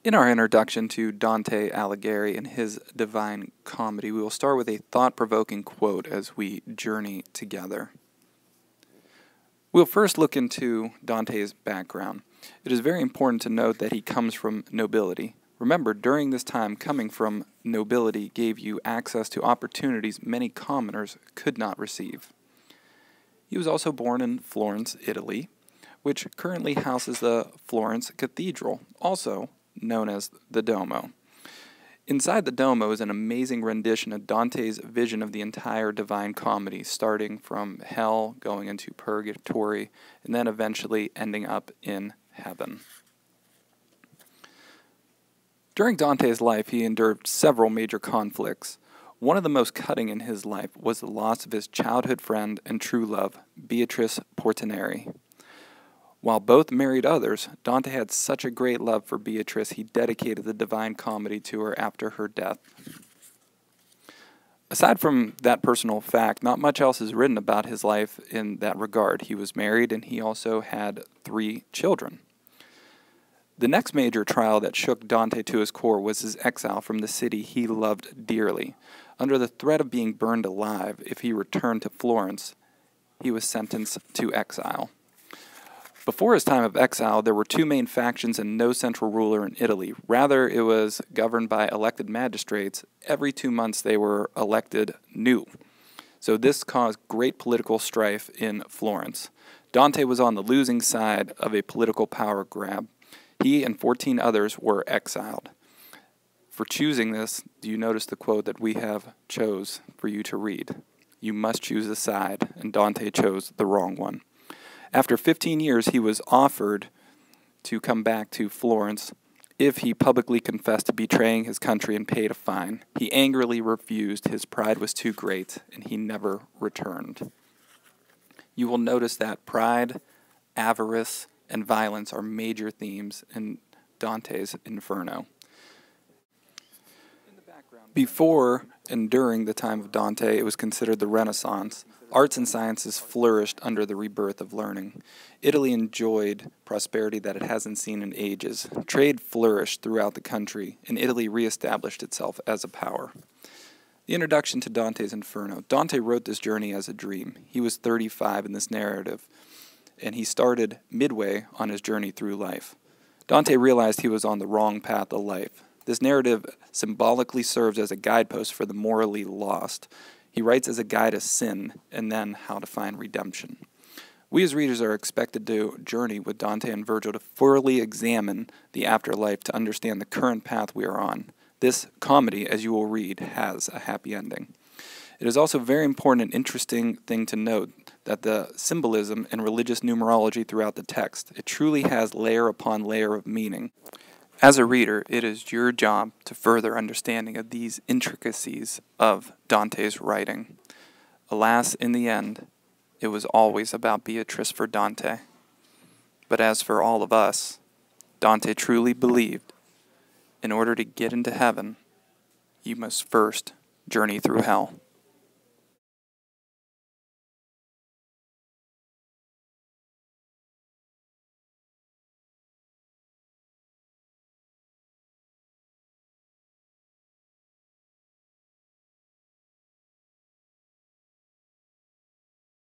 In our introduction to Dante Alighieri and his Divine Comedy, we will start with a thought-provoking quote as we journey together. We'll first look into Dante's background. It is very important to note that he comes from nobility. Remember, during this time, coming from nobility gave you access to opportunities many commoners could not receive. He was also born in Florence, Italy, which currently houses the Florence Cathedral, also known as the Duomo. Inside the Duomo is an amazing rendition of Dante's vision of the entire Divine Comedy, starting from hell, going into purgatory, and then eventually ending up in heaven. During Dante's life, he endured several major conflicts. One of the most cutting in his life was the loss of his childhood friend and true love, Beatrice Portinari. While both married others, Dante had such a great love for Beatrice, he dedicated the Divine Comedy to her after her death. Aside from that personal fact, not much else is written about his life in that regard. He was married and he also had 3 children. The next major trial that shook Dante to his core was his exile from the city he loved dearly. Under the threat of being burned alive if he returned to Florence, he was sentenced to exile. Before his time of exile, there were 2 main factions and no central ruler in Italy. Rather, it was governed by elected magistrates. Every 2 months they were elected new. So this caused great political strife in Florence. Dante was on the losing side of a political power grab. He and 14 others were exiled. For choosing this, do you notice the quote that we have chose for you to read? You must choose a side, and Dante chose the wrong one. After 15 years, he was offered to come back to Florence if he publicly confessed to betraying his country and paid a fine. He angrily refused. His pride was too great, and he never returned. You will notice that pride, avarice, and violence are major themes in Dante's Inferno. Before and during the time of Dante, it was considered the Renaissance. Arts and sciences flourished under the rebirth of learning. Italy enjoyed prosperity that it hasn't seen in ages. Trade flourished throughout the country, and Italy reestablished itself as a power. The introduction to Dante's Inferno. Dante wrote this journey as a dream. He was 35 in this narrative, and he started midway on his journey through life. Dante realized he was on the wrong path of life. This narrative symbolically serves as a guidepost for the morally lost. He writes as a guide to sin, and then how to find redemption. We as readers are expected to journey with Dante and Virgil to thoroughly examine the afterlife to understand the current path we are on. This comedy, as you will read, has a happy ending. It is also very important and interesting thing to note that the symbolism and religious numerology throughout the text, it truly has layer upon layer of meaning. As a reader, it is your job to further understanding of these intricacies of Dante's writing. Alas, in the end, it was always about Beatrice for Dante. But as for all of us, Dante truly believed, in order to get into heaven, you must first journey through hell.